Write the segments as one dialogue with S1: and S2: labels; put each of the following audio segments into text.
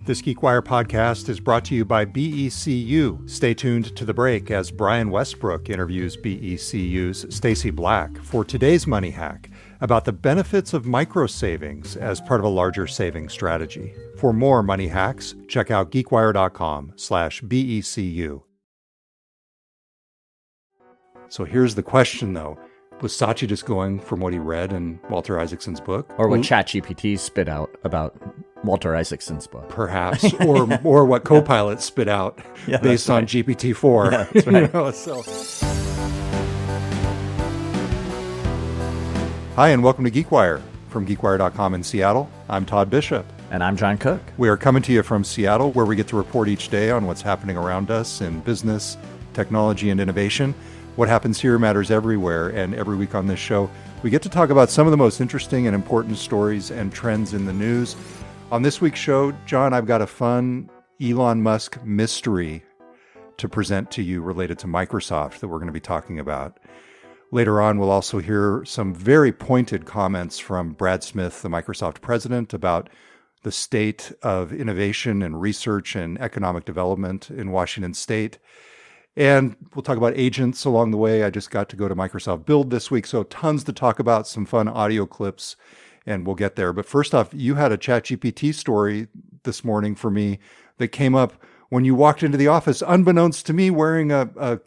S1: This GeekWire podcast is brought to you by BECU. Stay tuned to the break as Brian Westbrook interviews BECU's Stacy Black for today's Money Hack about the benefits of micro savings as part of a larger savings strategy. For more money hacks, check out geekwire.com/BECU. So here's the question, though. Was Satya just going from what he read in Walter Isaacson's book?
S2: Or what ChatGPT spit out about Walter Isaacson's book?
S1: Perhaps. or what Copilot spit out based on GPT-4.
S2: Yeah, that's right.
S1: Hi, and welcome to GeekWire from geekwire.com in Seattle. I'm Todd Bishop.
S2: And I'm John Cook.
S1: We are coming to you from Seattle, where we get to report each day on what's happening around us in business, technology, and innovation. What happens here matters everywhere, and every week on this show, we get to talk about some of the most interesting and important stories and trends in the news. On this week's show, John, I've got a fun Elon Musk mystery to present to you related to Microsoft that we're going to be talking about. Later on, we'll also hear some very pointed comments from Brad Smith, the Microsoft president, about the state of innovation and research and economic development in Washington State. And we'll talk about agents along the way. I just got to go to Microsoft Build this week, so tons to talk about, some fun audio clips, and we'll get there. But first off, you had a ChatGPT story this morning for me that came up when you walked into the office, unbeknownst to me, wearing a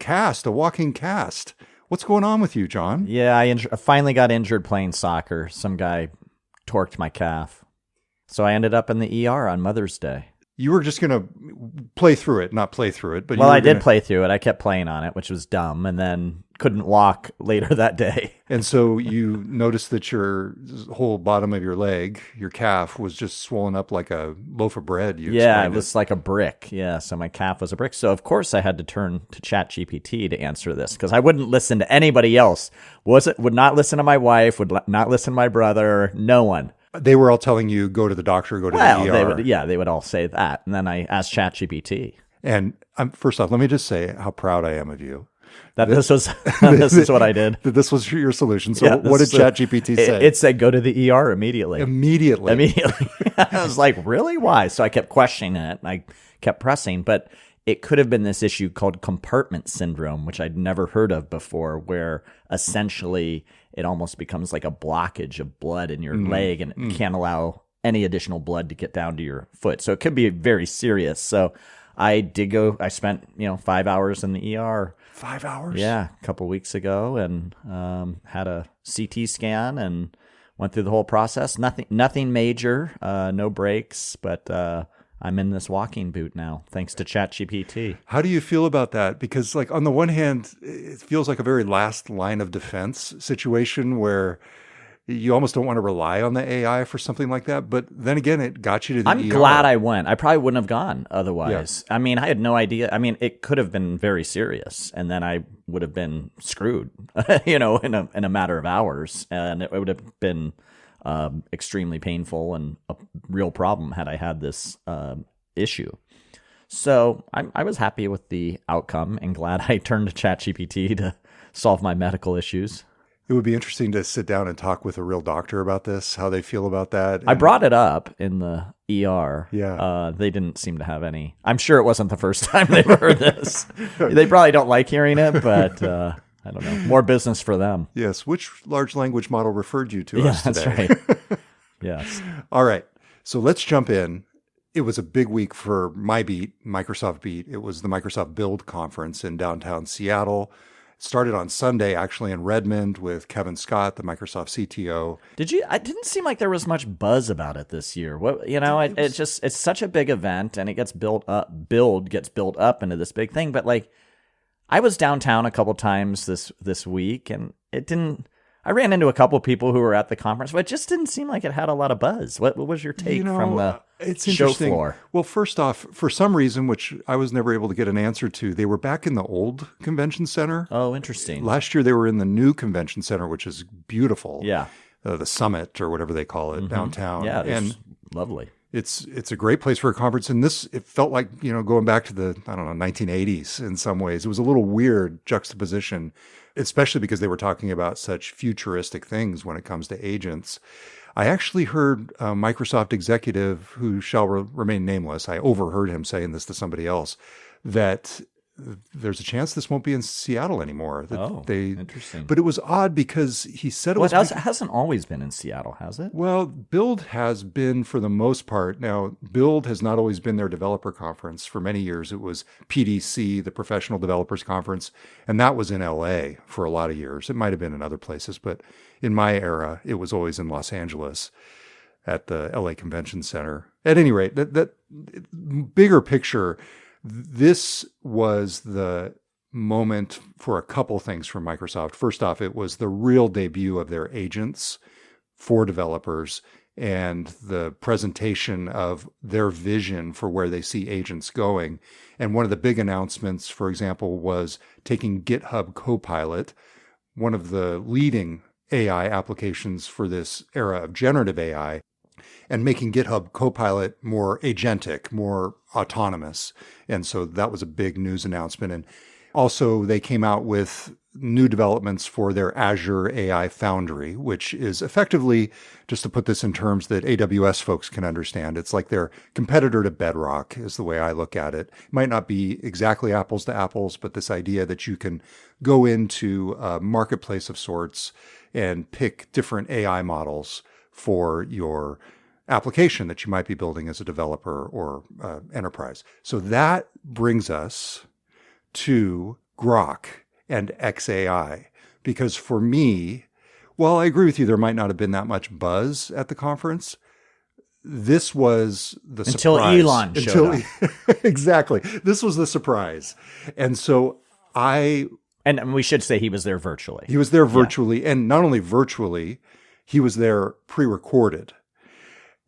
S1: walking cast. What's going on with you, John?
S2: Yeah, I finally got injured playing soccer. Some guy torqued my calf. So I ended up in the ER on Mother's Day.
S1: You were just going to play through it, not play through it. But
S2: well, I did play through it. I kept playing on it, which was dumb, and then couldn't walk later that day.
S1: And so you noticed that your whole bottom of your leg, your calf, was just swollen up like a loaf of bread.
S2: Yeah, it was like a brick. Yeah, so my calf was a brick. So, of course, I had to turn to ChatGPT to answer this because I wouldn't listen to anybody else. Would not listen to my wife, would not listen to my brother, no one.
S1: They were all telling you, go to the doctor, go to the ER.
S2: They would all say that. And then I asked ChatGPT.
S1: And first off, let me just say how proud I am of you.
S2: This is what I did.
S1: This was your solution. So what did ChatGPT say?
S2: It said, go to the ER immediately.
S1: Immediately.
S2: I was like, really? Why? So I kept questioning it. And I kept pressing. But it could have been this issue called compartment syndrome, which I'd never heard of before, where essentially it almost becomes like a blockage of blood in your leg, and it can't allow any additional blood to get down to your foot. So it could be very serious. So I did go. I spent 5 hours in the ER.
S1: 5 hours? Yeah,
S2: a couple weeks ago, and had a CT scan and went through the whole process. Nothing major, no breaks, but I'm in this walking boot now, thanks to ChatGPT.
S1: How do you feel about that? Because, on the one hand, it feels like a very last line of defense situation where you almost don't want to rely on the AI for something like that. But then again, it got you to the ER.
S2: I'm glad I went. I probably wouldn't have gone otherwise. Yeah. I mean, I had no idea. I mean, it could have been very serious, and then I would have been screwed, in a matter of hours, and it would have been extremely painful and a real problem had I had this issue. So I was happy with the outcome and glad I turned to ChatGPT to solve my medical issues.
S1: It would be interesting to sit down and talk with a real doctor about this, how they feel about that.
S2: I brought it up in the ER.
S1: Yeah.
S2: They didn't seem to have any. I'm sure it wasn't the first time they've heard this. They probably don't like hearing it, but I don't know. More business for them.
S1: Yes. Which large language model referred you to us today?
S2: That's right. Yes.
S1: All right. So let's jump in. It was a big week for my beat, Microsoft Beat. It was the Microsoft Build conference in downtown Seattle. It started on Sunday, actually, in Redmond with Kevin Scott, the Microsoft CTO.
S2: It didn't seem like there was much buzz about it this year. It's such a big event, and it gets built up. Build gets built up into this big thing. But I was downtown a couple times this week, and it didn't. I ran into a couple people who were at the conference, but it just didn't seem like it had a lot of buzz. What was your take from the show floor?
S1: Well, first off, for some reason, which I was never able to get an answer to, they were back in the old convention center.
S2: Oh, interesting.
S1: Last year, they were in the new convention center, which is beautiful.
S2: Yeah.
S1: The Summit, or whatever they call it, downtown.
S2: Yeah, it's lovely.
S1: It's a great place for a conference. And it felt like, going back to the, 1980s in some ways. It was a little weird juxtaposition, especially because they were talking about such futuristic things when it comes to agents. I actually heard a Microsoft executive who shall remain nameless. I overheard him saying this to somebody else, that there's a chance this won't be in Seattle anymore.
S2: Interesting.
S1: But it was odd because he said it
S2: it hasn't always been in Seattle, has it?
S1: Well, Build has been for the most part. Now, Build has not always been their developer conference. For many years, it was PDC, the Professional Developers Conference, and that was in LA for a lot of years. It might have been in other places, but in my era, it was always in Los Angeles at the LA Convention Center. At any rate, that bigger picture, this was the moment for a couple things from Microsoft. First off, it was the real debut of their agents for developers and the presentation of their vision for where they see agents going. And one of the big announcements, for example, was taking GitHub Copilot, one of the leading AI applications for this era of generative AI, and making GitHub Copilot more agentic, more autonomous. And so that was a big news announcement. And also they came out with new developments for their Azure AI Foundry, which is effectively, just to put this in terms that AWS folks can understand, it's like their competitor to Bedrock is the way I look at it. It might not be exactly apples to apples, but this idea that you can go into a marketplace of sorts and pick different AI models for your application that you might be building as a developer or enterprise. So that brings us to Grok and XAI, because for me, while I agree with you, there might not have been that much buzz at the conference. This was the surprise.
S2: Until Elon showed up.
S1: Exactly. This was the surprise. And so
S2: And we should say he was there virtually.
S1: He was there virtually, and not only virtually, he was there pre-recorded.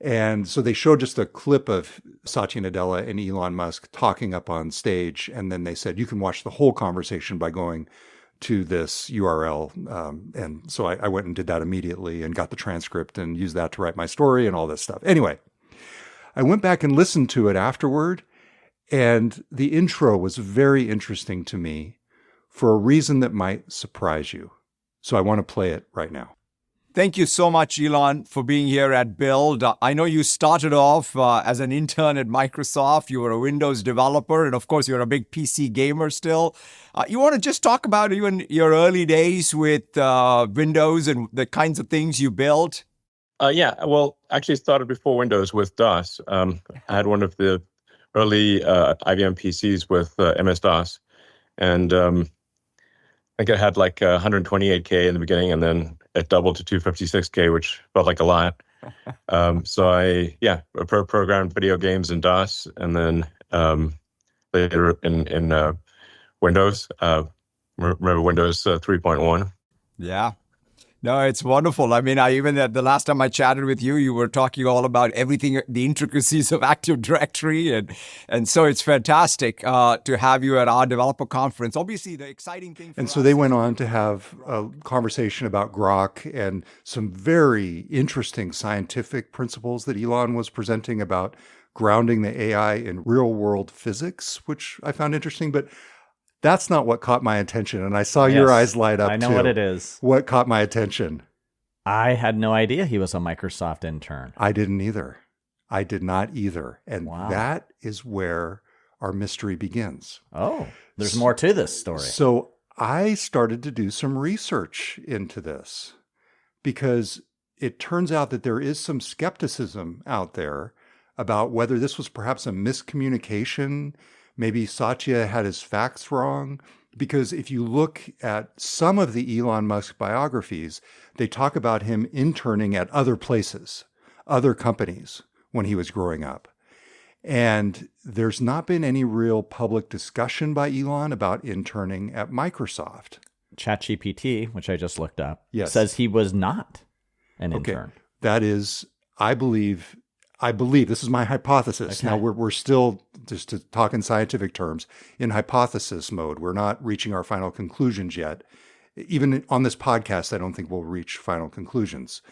S1: And so they showed just a clip of Satya Nadella and Elon Musk talking up on stage. And then they said, you can watch the whole conversation by going to this URL. And so I went and did that immediately and got the transcript and used that to write my story and all this stuff. Anyway, I went back and listened to it afterward. And the intro was very interesting to me for a reason that might surprise you. So I want to play it right now.
S3: Thank you so much, Elon, for being here at Build. I know you started off as an intern at Microsoft. You were a Windows developer, and of course, you're a big PC gamer still. You want to just talk about even your early days with Windows and the kinds of things you built?
S4: Yeah, well, actually started before Windows with DOS. I had one of the early IBM PCs with MS-DOS, and I think I had like 128K in the beginning, and then it doubled to 256K, which felt like a lot. So I programmed video games in DOS, and then later in Windows. Remember Windows 3.1?
S3: Yeah. No, it's wonderful. I mean, even the last time I chatted with you, you were talking all about everything, the intricacies of Active Directory. And so it's fantastic to have you at our developer conference. Obviously, the exciting thing for
S1: And so they went on to have a conversation about Grok and some very interesting scientific principles that Elon was presenting about grounding the AI in real world physics, which I found interesting. But that's not what caught my attention. And I saw your eyes light up,
S2: I know
S1: too.
S2: what it is.
S1: What caught my attention?
S2: I had no idea he was a Microsoft intern.
S1: I didn't either. I did not either. And that is where our mystery begins.
S2: Oh, there's more to this story.
S1: So I started to do some research into this because it turns out that there is some skepticism out there about whether this was perhaps a miscommunication. Maybe Satya had his facts wrong, because if you look at some of the Elon Musk biographies, they talk about him interning at other places, other companies when he was growing up. And there's not been any real public discussion by Elon about interning at Microsoft.
S2: ChatGPT, which I just looked up,
S1: yes,
S2: says he was not an intern.
S1: That is, I believe, this is my hypothesis.
S2: Okay.
S1: Now we're still, just to talk in scientific terms, in hypothesis mode. We're not reaching our final conclusions yet. Even on this podcast, I don't think we'll reach final conclusions.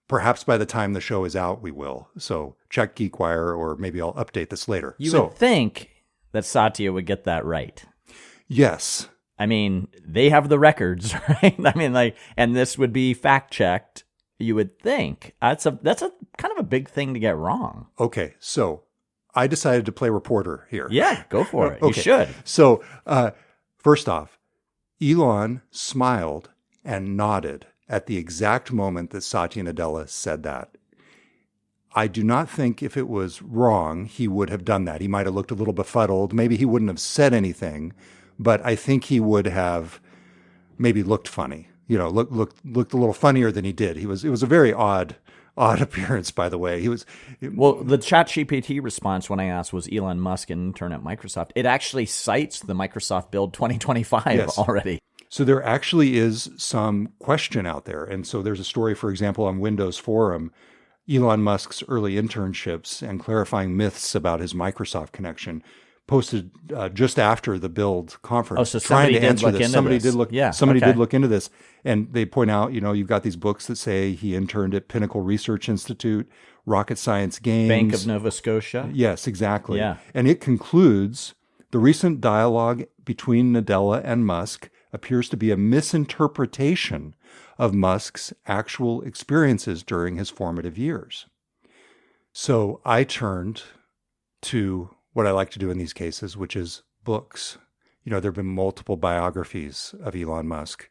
S1: Perhaps by the time the show is out, we will. So check GeekWire, or maybe I'll update this later.
S2: You would think that Satya would get that right.
S1: Yes.
S2: I mean, they have the records, right? I mean, and this would be fact-checked You would think that's a kind of a big thing to get wrong.
S1: Okay, so I decided to play reporter here.
S2: Yeah, go for it.
S1: Okay.
S2: You should.
S1: So first off, Elon smiled and nodded at the exact moment that Satya Nadella said that. I do not think if it was wrong, he would have done that. He might have looked a little befuddled. Maybe he wouldn't have said anything, but I think he would have maybe looked funny. Looked a little funnier than he did. It was a very odd appearance, by the way.
S2: Well, the ChatGPT response when I asked was Elon Musk an intern at Microsoft, it actually cites the Microsoft Build 2025 already.
S1: So there actually is some question out there. And so there's a story, for example, on Windows Forum, Elon Musk's early internships and clarifying myths about his Microsoft connection, posted just after the Build conference.
S2: Oh, so somebody did look into this.
S1: Somebody did look into this. And they point out, you've got these books that say he interned at Pinnacle Research Institute, Rocket Science Games.
S2: Bank of Nova Scotia.
S1: Yes, exactly.
S2: Yeah.
S1: And it concludes, the recent dialogue between Nadella and Musk appears to be a misinterpretation of Musk's actual experiences during his formative years. So I turned to what I like to do in these cases, which is books. There have been multiple biographies of Elon Musk,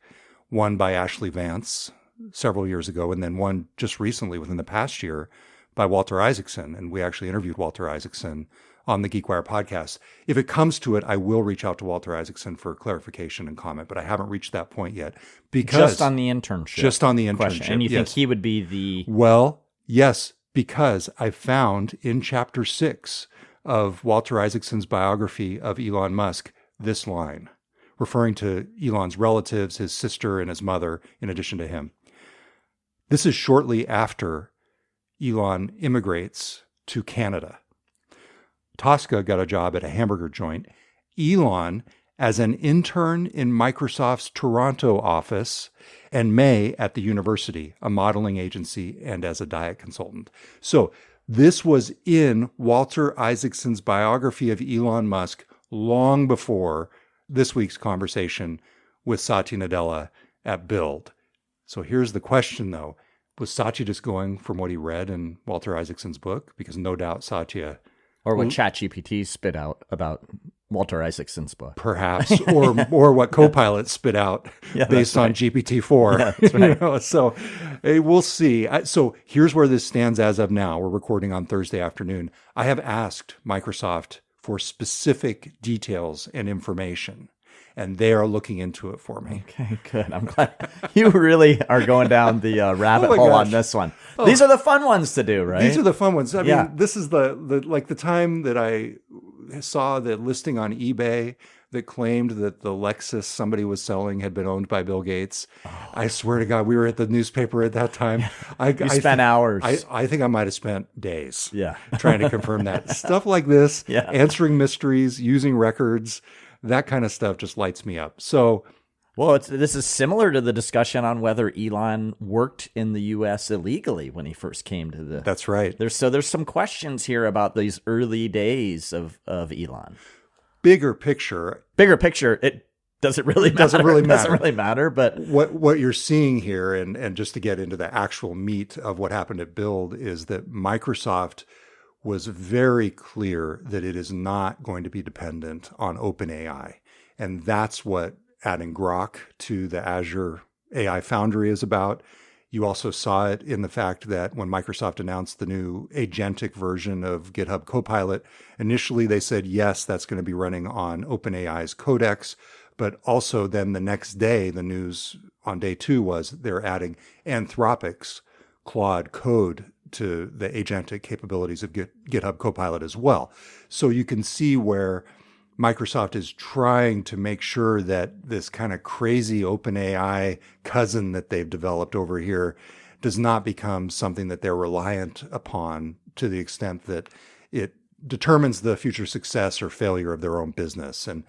S1: one by Ashley Vance several years ago, and then one just recently within the past year by Walter Isaacson. And we actually interviewed Walter Isaacson on the GeekWire podcast. If it comes to it, I will reach out to Walter Isaacson for clarification and comment, but I haven't reached that point yet. Because
S2: just on the internship.
S1: Just on the internship.
S2: Question. And you think he would be the...
S1: Well, yes, because I found in chapter 6 of Walter Isaacson's biography of Elon Musk this line, referring to Elon's relatives, his sister and his mother, in addition to him. This is shortly after Elon immigrates to Canada. Tosca got a job at a hamburger joint. Elon as an intern in Microsoft's Toronto office, and May at the university, a modeling agency, and as a diet consultant. So this was in Walter Isaacson's biography of Elon Musk long before this week's conversation with Satya Nadella at Build. So here's the question, though. Was Satya just going from what he read in Walter Isaacson's book? Because no doubt Satya...
S2: Or what ChatGPT spit out about Walter Isaacson's book.
S1: Perhaps, or what Copilot spit out based on GPT-4.
S2: Yeah, that's right.
S1: So we'll see. So here's where this stands as of now. We're recording on Thursday afternoon. I have asked Microsoft for specific details and information, and they are looking into it for me.
S2: Okay, good. I'm glad you really are going down the rabbit hole on this one. Oh. These are the fun ones to do, right?
S1: These are the fun ones. I mean, this is the time that I saw the listing on eBay that claimed that the Lexus somebody was selling had been owned by Bill Gates. Oh. I swear to God, we were at the newspaper at that time.
S2: You spent hours.
S1: I think I might have spent days
S2: Yeah.
S1: trying to confirm that. Stuff like this, answering mysteries, using records, that kind of stuff just lights me up. So,
S2: well, this is similar to the discussion on whether Elon worked in the U.S. illegally when he first came to the...
S1: That's right.
S2: There's some questions here about these early days of Elon.
S1: Bigger picture,
S2: it doesn't really matter. But
S1: what you're seeing here, and just to get into the actual meat of what happened at Build, is that Microsoft was very clear that it is not going to be dependent on OpenAI. And that's what adding Grok to the Azure AI Foundry is about. You also saw it in the fact that when Microsoft announced the new agentic version of GitHub Copilot, initially they said, yes, that's going to be running on OpenAI's Codex. But also then the next day, the news on day 2 was they're adding Anthropic's Claude Code to the agentic capabilities of GitHub Copilot as well. So you can see where Microsoft is trying to make sure that this kind of crazy OpenAI cousin that they've developed over here does not become something that they're reliant upon to the extent that it determines the future success or failure of their own business. And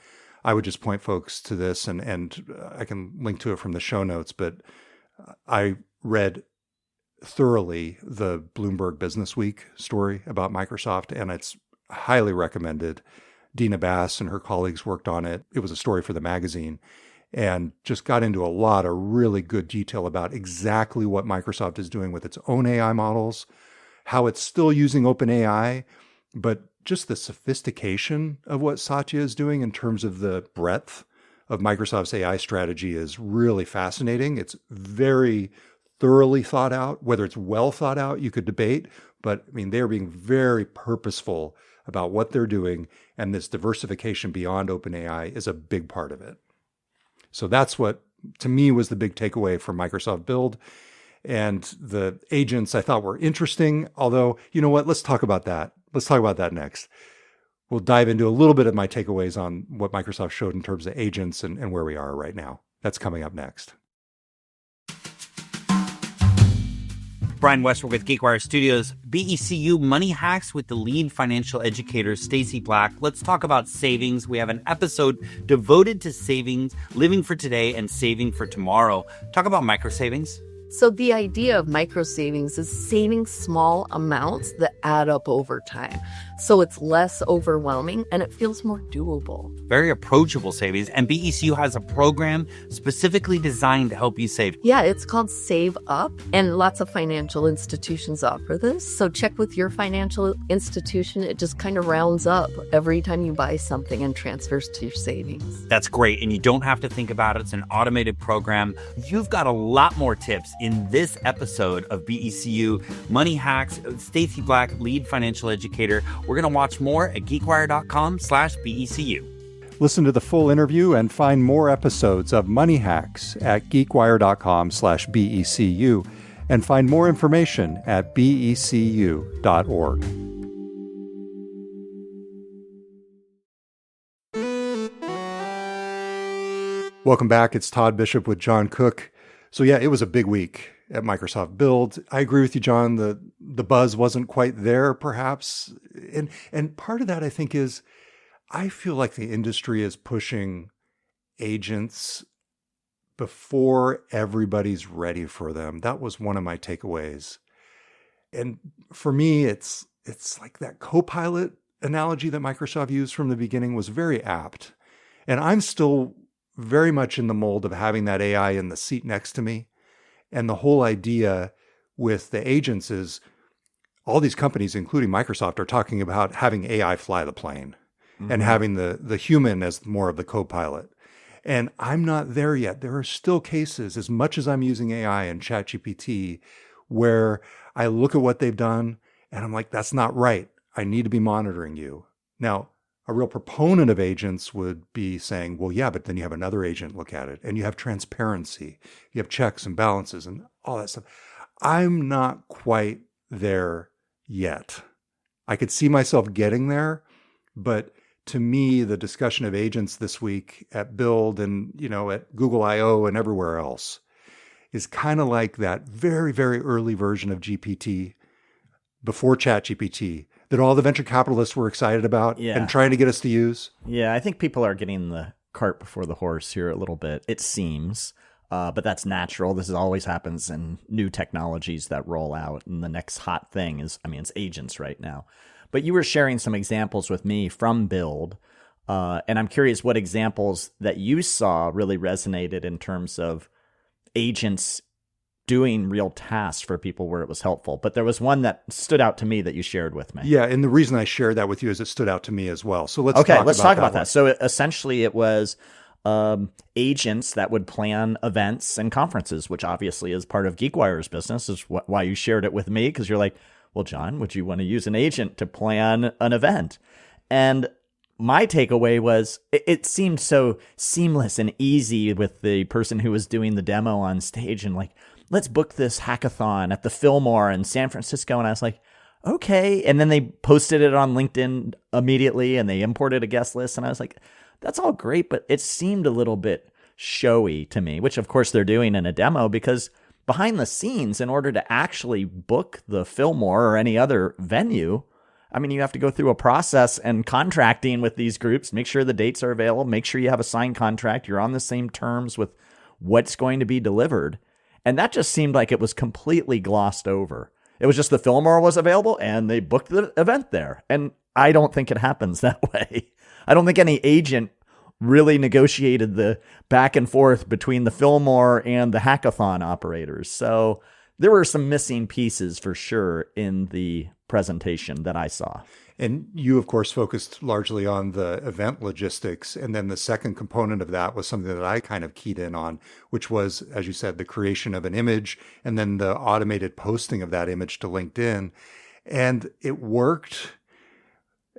S1: I would just point folks to this, and I can link to it from the show notes, but I read thoroughly the Bloomberg Business Week story about Microsoft, and it's highly recommended. Dina Bass and her colleagues worked on it. It was a story for the magazine. and just got into a lot of really good detail about exactly what Microsoft is doing with its own AI models, how it's still using OpenAI, but just the sophistication of what Satya is doing in terms of the breadth of Microsoft's AI strategy is really fascinating. It's very thoroughly thought out. Whether it's well thought out, you could debate, but I mean, they're being very purposeful about what they're doing, and this diversification beyond OpenAI is a big part of it. So that's what, to me, was the big takeaway from Microsoft Build. And the agents I thought were interesting, although, you know what, let's talk about that. Let's talk about that next. We'll dive into a little bit of my takeaways on what Microsoft showed in terms of agents and where we are right now. That's coming up next.
S5: Brian Westbrook with GeekWire Studios. BECU Money Hacks with the lead financial educator, Stacey Black. Let's talk about savings. We have an episode devoted to savings, living for today and saving for tomorrow. Talk about micro savings.
S6: So the idea of micro savings is saving small amounts that add up over time. So it's less overwhelming and it feels more doable.
S5: Very approachable savings. And BECU has a program specifically designed to help you save.
S6: Yeah, it's called Save Up, and lots of financial institutions offer this. So check with your financial institution. It just kind of rounds up every time you buy something and transfers to your savings.
S5: That's great. And you don't have to think about it. It's an automated program. You've got a lot more tips in this episode of BECU Money Hacks. Stacey Black, lead financial educator. We're going to watch more at geekwire.com/BECU.
S1: Listen to the full interview and find more episodes of Money Hacks at geekwire.com/BECU and find more information at becu.org. Welcome back. It's Todd Bishop with John Cook. So yeah, it was a big week at Microsoft Build. I agree with you, John. The buzz wasn't quite there, perhaps. And part of that, I think, is I feel like the industry is pushing agents before everybody's ready for them. That was one of my takeaways. And for me, it's like that Copilot analogy that Microsoft used from the beginning was very apt. And I'm still very much in the mold of having that AI in the seat next to me. And the whole idea with the agents is all these companies, including Microsoft, are talking about having AI fly the plane and having the human as more of the co-pilot. And I'm not there yet. There are still cases, as much as I'm using AI and ChatGPT, where I look at what they've done and I'm like, that's not right. I need to be monitoring you. Now, a real proponent of agents would be saying, well, yeah, but then you have another agent look at it and you have transparency, you have checks and balances and all that stuff. I'm not quite there yet. I could see myself getting there, but to me, the discussion of agents this week at Build and, at Google I/O and everywhere else is kind of like that very, very early version of GPT before ChatGPT that all the venture capitalists were excited about and trying to get us to use.
S2: Yeah, I think people are getting the cart before the horse here a little bit, it seems. But that's natural. This always happens in new technologies that roll out. And the next hot thing is, it's agents right now. But you were sharing some examples with me from Build. And I'm curious what examples that you saw really resonated in terms of agents doing real tasks for people where it was helpful. But there was one that stood out to me that you shared with me.
S1: Yeah, and the reason I shared that with you is it stood out to me as well. So let's talk about that.
S2: So essentially it was agents that would plan events and conferences, which obviously is part of GeekWire's business, is why you shared it with me, because you're like, well, John, would you want to use an agent to plan an event? And my takeaway was it seemed so seamless and easy with the person who was doing the demo on stage and like, let's book this hackathon at the Fillmore in San Francisco. And I was like, okay. And then they posted it on LinkedIn immediately and they imported a guest list. And I was like, that's all great, but it seemed a little bit showy to me, which of course they're doing in a demo, because behind the scenes, in order to actually book the Fillmore or any other venue, you have to go through a process and contracting with these groups, make sure the dates are available, make sure you have a signed contract, you're on the same terms with what's going to be delivered. And that just seemed like it was completely glossed over. It was just the Fillmore was available and they booked the event there. And I don't think it happens that way. I don't think any agent really negotiated the back and forth between the Fillmore and the hackathon operators. So there were some missing pieces for sure in the presentation that I saw.
S1: And you, of course, focused largely on the event logistics. And then the second component of that was something that I kind of keyed in on, which was, as you said, the creation of an image and then the automated posting of that image to LinkedIn. And it worked,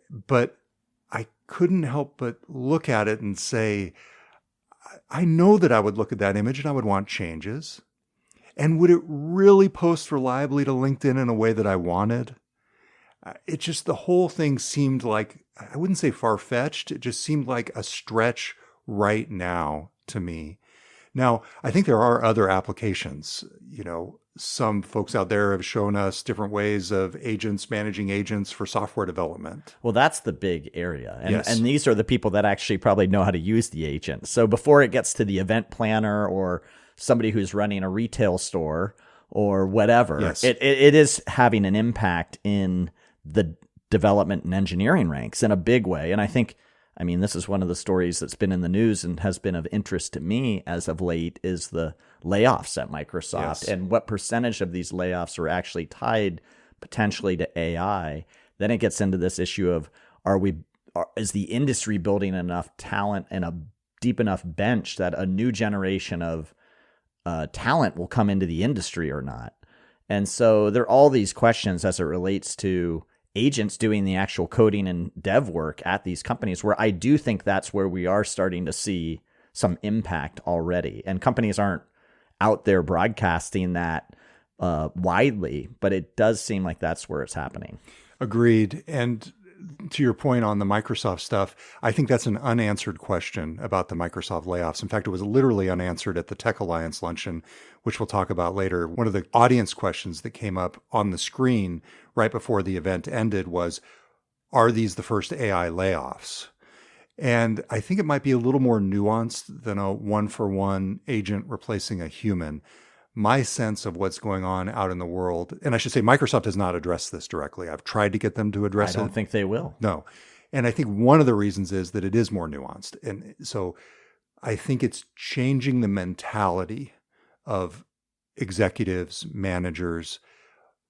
S1: but I couldn't help but look at it and say, I know that I would look at that image and I would want changes. And would it really post reliably to LinkedIn in a way that I wanted? It just, the whole thing seemed like, I wouldn't say far-fetched, it just seemed like a stretch right now to me. Now, I think there are other applications. You know, some folks out there have shown us different ways of agents managing agents for software development.
S2: Well, that's the big area. And,
S1: Yes.
S2: and these are the people that actually probably know how to use the agent. So before it gets to the event planner or somebody who's running a retail store or whatever,
S1: Yes.
S2: it is having an impact in the development and engineering ranks in a big way. And I mean, this is one of the stories that's been in the news and has been of interest to me as of late is the layoffs at Microsoft
S1: Yes.
S2: and what percentage of these layoffs are actually tied potentially to AI. Then it gets into this issue of is the industry building enough talent and a deep enough bench that a new generation of talent will come into the industry or not? And so there are all these questions as it relates to agents doing the actual coding and dev work at these companies, where I do think that's where we are starting to see some impact already. And companies aren't out there broadcasting that widely, but it does seem like that's where it's happening.
S1: Agreed. And to your point on the Microsoft stuff, I think that's an unanswered question about the Microsoft layoffs. In fact, it was literally unanswered at the Tech Alliance luncheon, which we'll talk about later. One of the audience questions that came up on the screen right before the event ended was, are these the first AI layoffs? And I think it might be a little more nuanced than a one-for-one agent replacing a human. My sense of what's going on out in the world, and I should say Microsoft has not addressed this directly. I've tried to get them to address it.
S2: I don't think they will.
S1: No. And I think one of the reasons is that it is more nuanced. And so I think it's changing the mentality of executives, managers,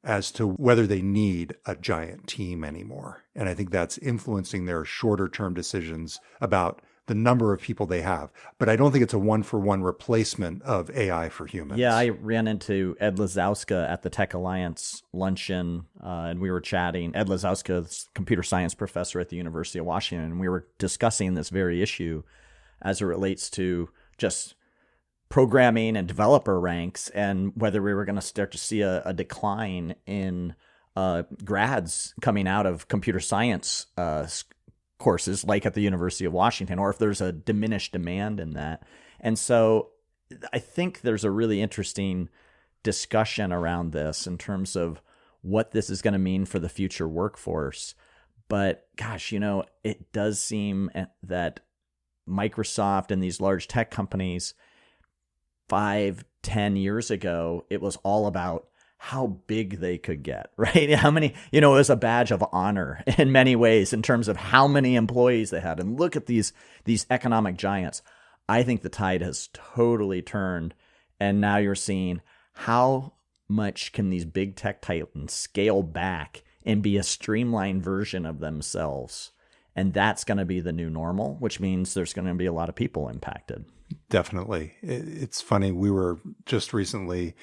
S1: as to whether they need a giant team anymore. And I think that's influencing their shorter term decisions about the number of people they have. But I don't think it's a one-for-one replacement of AI for humans.
S2: Yeah, I ran into Ed Lazowska at the Tech Alliance luncheon, and we were chatting. Ed Lazowska is a computer science professor at the University of Washington, and we were discussing this very issue as it relates to just programming and developer ranks and whether we were going to start to see a decline in grads coming out of computer science courses like at the University of Washington, or if there's a diminished demand in that. And so I think there's a really interesting discussion around this in terms of what this is going to mean for the future workforce. But gosh, it does seem that Microsoft and these large tech companies 5-10 years ago, it was all about how big they could get, right? How many, it was a badge of honor in many ways in terms of how many employees they had. And look at these economic giants. I think the tide has totally turned. And now you're seeing how much can these big tech titans scale back and be a streamlined version of themselves. And that's going to be the new normal, which means there's going to be a lot of people impacted.
S1: Definitely. It's funny. We were just recently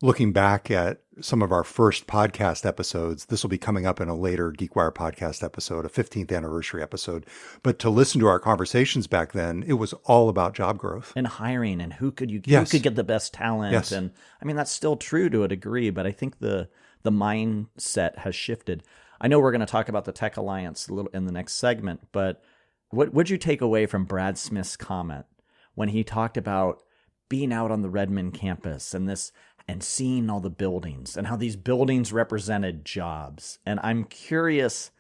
S1: looking back at some of our first podcast episodes. This will be coming up in a later GeekWire podcast episode, a 15th anniversary episode. But to listen to our conversations back then, it was all about job growth.
S2: And hiring and who could
S1: Yes.
S2: who could get the best talent.
S1: Yes.
S2: And I mean, that's still true to a degree, but I think the mindset has shifted. I know we're going to talk about the Tech Alliance a little in the next segment, but what would you take away from Brad Smith's comment when he talked about being out on the Redmond campus and seeing all the buildings and how these buildings represented jobs? And I'm curious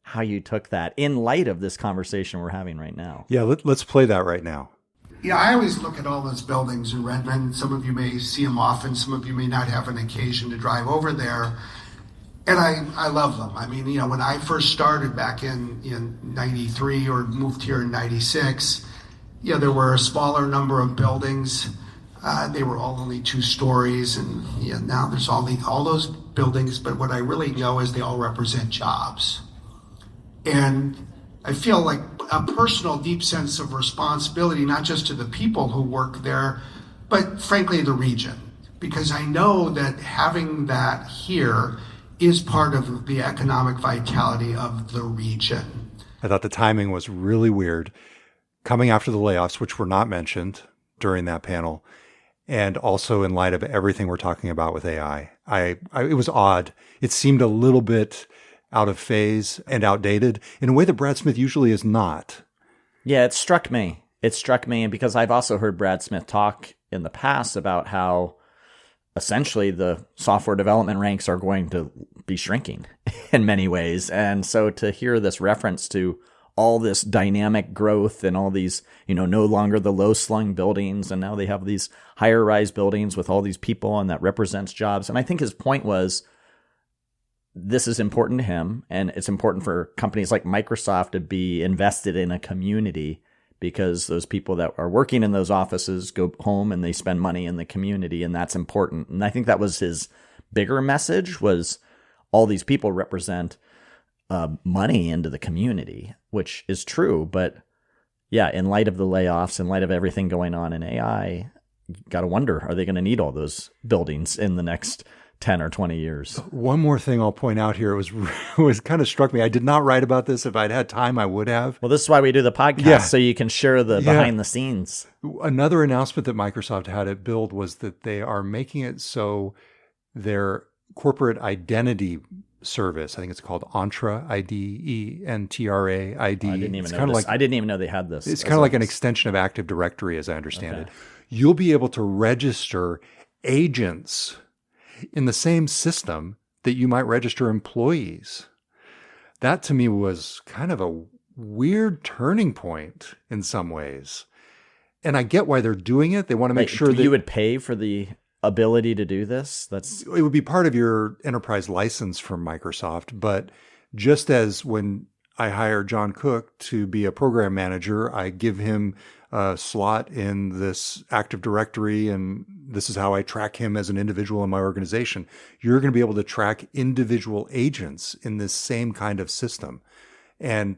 S2: how you took that in light of this conversation we're having right now.
S1: Yeah, let's play that right now.
S7: Yeah, I always look at all those buildings in Redmond. Some of you may see them often. Some of you may not have an occasion to drive over there. And I love them. I mean, when I first started back in 93 or moved here in 96, Yeah, there were a smaller number of buildings. They were all only 2 stories, and now there's all those buildings. But what I really know is they all represent jobs, and I feel like a personal, deep sense of responsibility, not just to the people who work there, but frankly the region, because I know that having that here is part of the economic vitality of the region.
S1: I thought the timing was really weird, coming after the layoffs, which were not mentioned during that panel, and also in light of everything we're talking about with AI. It was odd. It seemed a little bit out of phase and outdated in a way that Brad Smith usually is not.
S2: Yeah, it struck me. And because I've also heard Brad Smith talk in the past about how essentially the software development ranks are going to be shrinking in many ways. And so to hear this reference to all this dynamic growth and all these, no longer the low slung buildings, and now they have these higher rise buildings with all these people, and that represents jobs. And I think his point was, this is important to him, and it's important for companies like Microsoft to be invested in a community, because those people that are working in those offices go home and they spend money in the community, and that's important. And I think that was his bigger message, was all these people represent money into the community, which is true. But yeah, in light of the layoffs, in light of everything going on in AI, you got to wonder, are they going to need all those buildings in the next 10 or 20 years?
S1: One more thing I'll point out here was kind of struck me. I did not write about this. If I'd had time, I would have.
S2: Well, this is why we do the podcast, so you can share the behind the scenes.
S1: Another announcement that Microsoft had at Build was that they are making it so their corporate identity service, I think it's called Entra, IDENTRA, ID.
S2: I didn't even know they had this.
S1: It's kind of like an extension of Active Directory, as I understand it. You'll be able to register agents in the same system that you might register employees. That to me was kind of a weird turning point in some ways. And I get why they're doing it. They want to make sure that
S2: you would pay for the ability to do this.
S1: It would be part of your enterprise license from Microsoft. But just as when I hire John Cook to be a program manager, I give him a slot in this Active Directory, and this is how I track him as an individual in my organization. You're going to be able to track individual agents in this same kind of system. And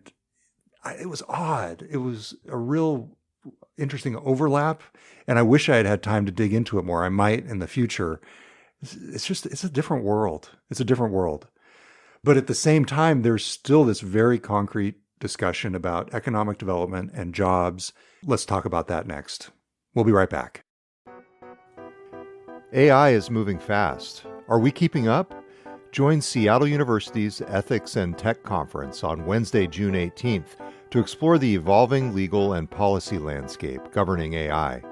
S1: it was odd. It was a real interesting overlap, and I wish I had had time to dig into it more. I might in the future. It's a different world. It's a different world. But at the same time, there's still this very concrete discussion about economic development and jobs. Let's talk about that next. We'll be right back. AI is moving fast. Are we keeping up? Join Seattle University's Ethics and Tech Conference on Wednesday, June 18th to explore the evolving legal and policy landscape governing AI.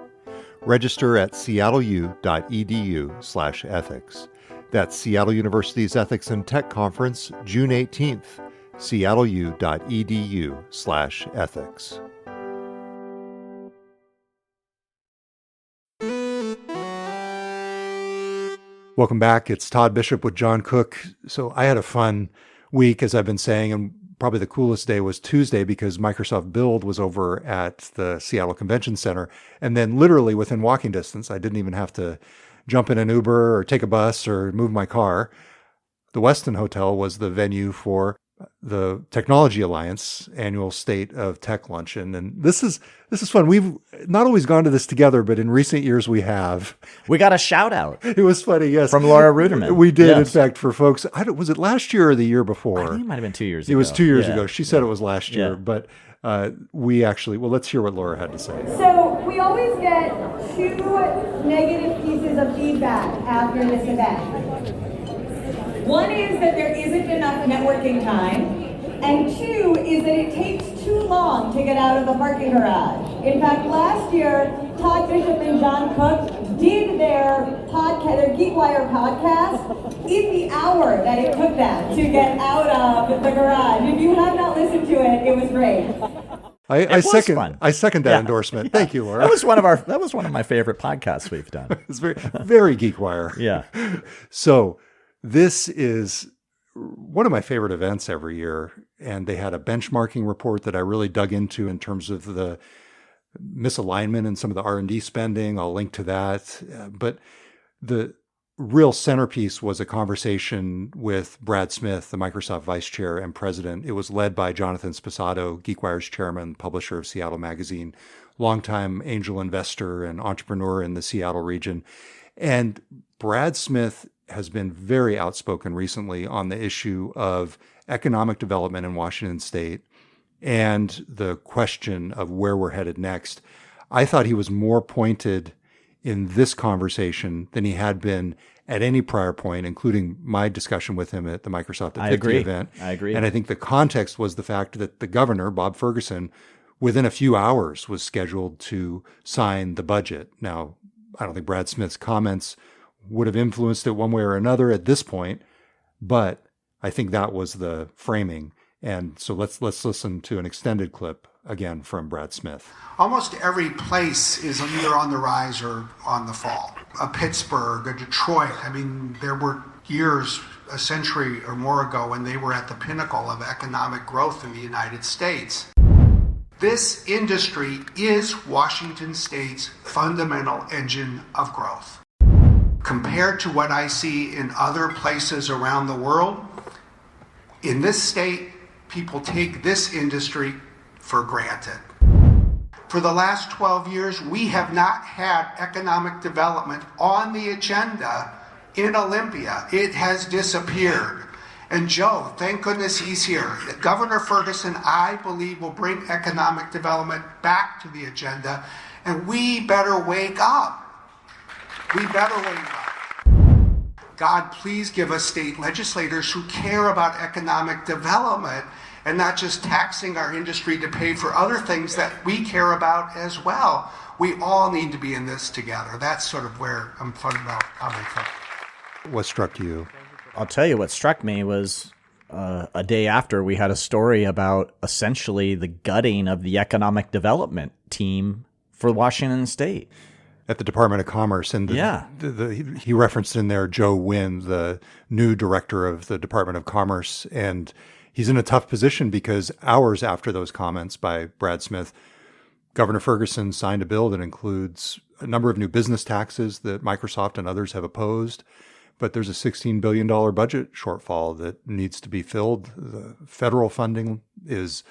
S1: Register at seattleu.edu/ethics. That's Seattle University's Ethics and Tech Conference, June 18th, seattleu.edu/ethics. Welcome back. It's Todd Bishop with John Cook. So I had a fun week, as I've been saying, and probably the coolest day was Tuesday because Microsoft Build was over at the Seattle Convention Center. And then literally within walking distance, I didn't even have to jump in an Uber or take a bus or move my car. The Westin Hotel was the venue for the Technology Alliance annual State of Tech Luncheon. And this is fun. We've not always gone to this together, but in recent years we have.
S2: We got a shout out.
S1: It was funny, yes.
S2: From Laura Ruderman.
S1: We did, yes. In fact, for folks. Was it last year or the year before?
S2: I think it might have been 2 years ago.
S1: It was 2 years ago. She said it was last year, but we actually, let's hear what Laura had to say.
S8: So we always get 2 negative pieces of feedback after this event. One is that there isn't enough networking time, and 2 is that it takes too long to get out of the parking garage. In fact, last year, Todd Bishop and John Cook did their podcast, their GeekWire podcast, in the hour that it took them to get out of the garage. If you have not listened to it, it was great.
S1: I second that endorsement. Thank you, Laura.
S2: That was one of my favorite podcasts we've done.
S1: It's very, very GeekWire.
S2: Yeah.
S1: So this is one of my favorite events every year. And they had a benchmarking report that I really dug into in terms of the misalignment in some of the R&D spending. I'll link to that. But the real centerpiece was a conversation with Brad Smith, the Microsoft vice chair and president. It was led by Jonathan Sposato, GeekWire's chairman, publisher of Seattle Magazine, longtime angel investor and entrepreneur in the Seattle region. And Brad Smith has been very outspoken recently on the issue of economic development in Washington State and the question of where we're headed next. I thought he was more pointed in this conversation than he had been at any prior point, including my discussion with him at the Microsoft at 50 event.
S2: I agree.
S1: And I think the context was the fact that the governor, Bob Ferguson, within a few hours was scheduled to sign the budget. Now, I don't think Brad Smith's comments would have influenced it one way or another at this point, but I think that was the framing. And so let's listen to an extended clip again from Brad Smith.
S7: Almost every place is either on the rise or on the fall. A Pittsburgh, a Detroit. I mean, there were years, a century or more ago, when they were at the pinnacle of economic growth in the United States. This industry is Washington State's fundamental engine of growth. Compared to what I see in other places around the world, in this state, people take this industry for granted. For the last 12 years, we have not had economic development on the agenda in Olympia. It has disappeared. And Joe, thank goodness he's here. Governor Ferguson, I believe, will bring economic development back to the agenda, and we better wake up. We better wake up. God, please give us state legislators who care about economic development and not just taxing our industry to pay for other things that we care about as well. We all need to be in this together. That's sort of where I'm talking about coming from.
S1: What struck you?
S2: I'll tell you what struck me was a day after we had a story about essentially the gutting of the economic development team for Washington State.
S1: At the Department of Commerce. And he referenced in there Joe Wynn, the new director of the Department of Commerce. And he's in a tough position because hours after those comments by Brad Smith, Governor Ferguson signed a bill that includes a number of new business taxes that Microsoft and others have opposed. But there's a $16 billion budget shortfall that needs to be filled. The federal funding is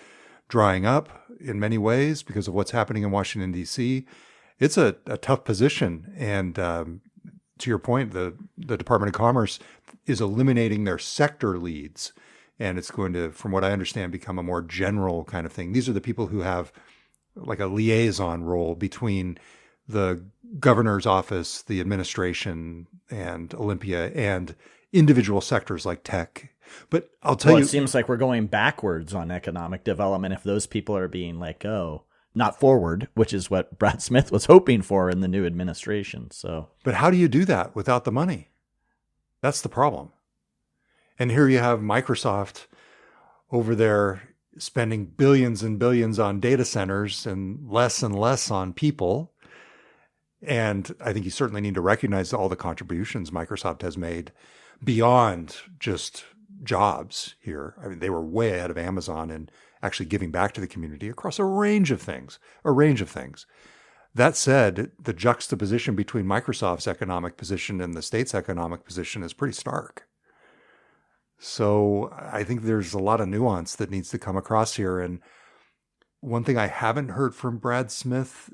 S1: drying up in many ways because of what's happening in Washington, D.C. It's a tough position. And to your point, the Department of Commerce is eliminating their sector leads. And it's going to, from what I understand, become a more general kind of thing. These are the people who have like a liaison role between the governor's office, the administration, and Olympia, and individual sectors like tech. But I'll tell you,
S2: it seems like we're going backwards on economic development if those people are being let go, not forward, which is what Brad Smith was hoping for in the new administration. So,
S1: but how do you do that without the money? That's the problem. And here you have Microsoft over there spending billions and billions on data centers and less on people. And I think you certainly need to recognize all the contributions Microsoft has made beyond just jobs here. I mean, they were way ahead of Amazon in actually giving back to the community across a range of things. That said, the juxtaposition between Microsoft's economic position and the state's economic position is pretty stark. So I think there's a lot of nuance that needs to come across here. And one thing I haven't heard from Brad Smith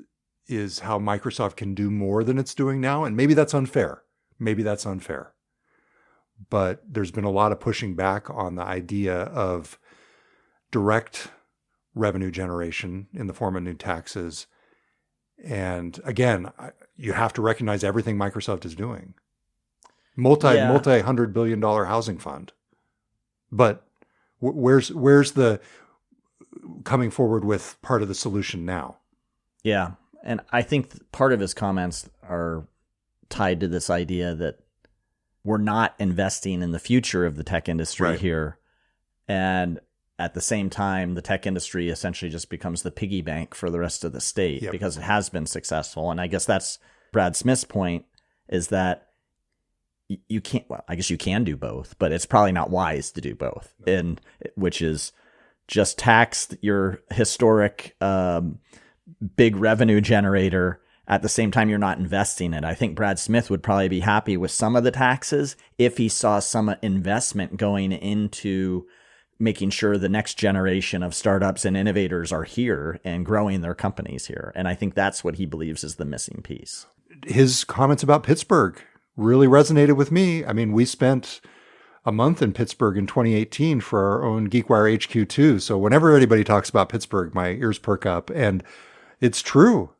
S1: is how Microsoft can do more than it's doing now. And maybe that's unfair. But there's been a lot of pushing back on the idea of direct revenue generation in the form of new taxes. And again, you have to recognize everything Microsoft is doing. Multi-$100 billion housing fund. But where's the coming forward with part of the solution now?
S2: Yeah. And I think part of his comments are tied to this idea that we're not investing in the future of the tech industry here. And at the same time, the tech industry essentially just becomes the piggy bank for the rest of the state because it has been successful. And I guess that's Brad Smith's point, is that you can't, well, I guess you can do both, but it's probably not wise to do both. And which is just tax your historic big revenue generator at the same time you're not investing it. I think Brad Smith would probably be happy with some of the taxes if he saw some investment going into making sure the next generation of startups and innovators are here and growing their companies here. And I think that's what he believes is the missing piece.
S1: His comments about Pittsburgh really resonated with me. I mean, we spent a month in Pittsburgh in 2018 for our own GeekWire HQ2. So whenever anybody talks about Pittsburgh, my ears perk up. And it's true.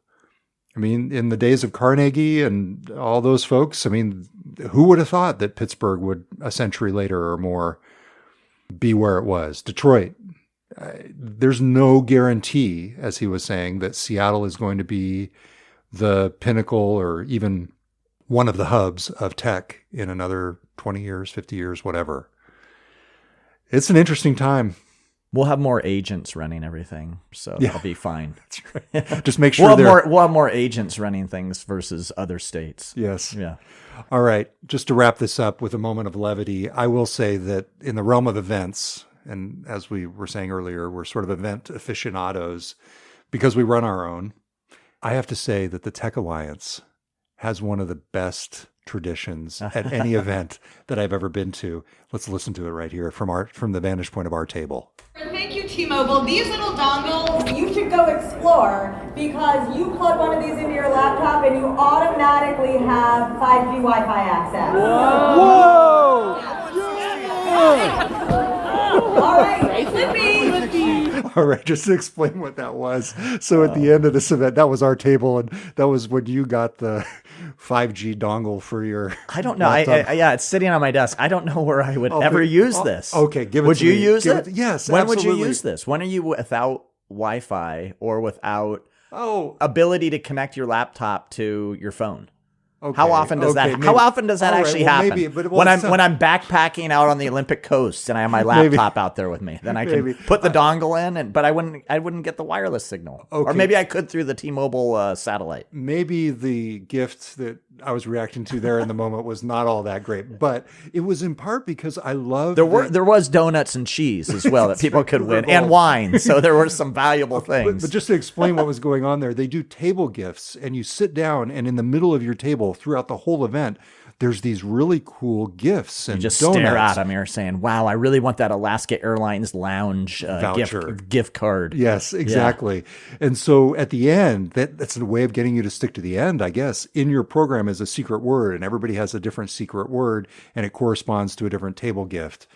S1: I mean, in the days of Carnegie and all those folks, I mean, who would have thought that Pittsburgh would, a century later or more, be where it was? Detroit. There's no guarantee, as he was saying, that Seattle is going to be the pinnacle or even one of the hubs of tech in another 20 years, 50 years, whatever. It's an interesting time.
S2: We'll have more agents running everything, so that'll be fine.
S1: That's right. Just make sure
S2: we'll have more agents running things versus other states.
S1: Yes.
S2: Yeah.
S1: All right. Just to wrap this up with a moment of levity, I will say that in the realm of events, and as we were saying earlier, we're sort of event aficionados because we run our own. I have to say that the Tech Alliance has one of the best traditions at any event that I've ever been to. Let's listen to it right here from the vantage point of our table.
S8: Thank you, T-Mobile. These little dongles, you should go explore because you plug one of these into your laptop and you automatically have 5G Wi-Fi access. Whoa! All right, Flippy.
S1: All right, just to explain what that was. So at the end of this event, that was our table, and that was when you got the 5G dongle for your
S2: I don't know. It's sitting on my desk. I don't know where I would ever use this.
S1: Okay, give it
S2: would
S1: to
S2: you
S1: me.
S2: use it?
S1: Yes,
S2: When
S1: absolutely.
S2: would you use this? When are you without Wi-Fi or without ability to connect your laptop to your phone?
S1: Okay.
S2: How often does that?
S1: Maybe.
S2: How often does that
S1: All right,
S2: actually
S1: well,
S2: happen?
S1: maybe, but
S2: when I'm backpacking out on the Olympic coast and I have my laptop out there with me, then I can put the dongle in. But I wouldn't get the wireless signal.
S1: Okay.
S2: Or maybe I could through the T-Mobile satellite.
S1: Maybe the gift that I was reacting to there in the moment was not all that great, but it was in part because I love
S2: there was donuts and cheese as well that people could win and wine. So there were some valuable things.
S1: But just to explain what was going on there, they do table gifts, and you sit down, and in the middle of your table throughout the whole event, there's these really cool gifts and
S2: you just
S1: donuts.
S2: Stare at them. You're saying, "Wow, I really want that Alaska Airlines lounge gift card."
S1: Yes, exactly. Yeah. And so at the end, that's a way of getting you to stick to the end, I guess. In your program is a secret word, and everybody has a different secret word, and it corresponds to a different table gift.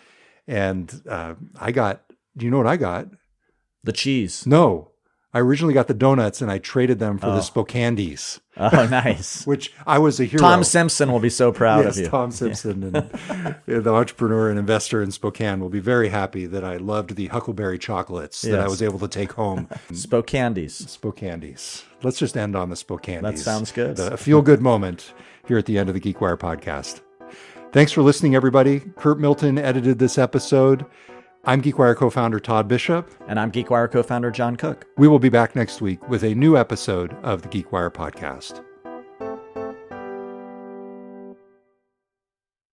S1: And do you know what I got?
S2: The cheese.
S1: No. I originally got the donuts, and I traded them for the Spokandies.
S2: Oh, nice.
S1: Which I was a hero.
S2: Tom Simpson will be so proud of you.
S1: Yes, Tom Simpson, and the entrepreneur and investor in Spokane, will be very happy that I loved the huckleberry chocolates that I was able to take home.
S2: Spokandies.
S1: Let's just end on the Spokandies.
S2: That sounds good.
S1: A feel-good moment here at the end of the GeekWire podcast. Thanks for listening, everybody. Curt Milton edited this episode. I'm GeekWire co-founder Todd Bishop.
S2: And I'm GeekWire co-founder John Cook.
S1: We will be back next week with a new episode of the GeekWire podcast.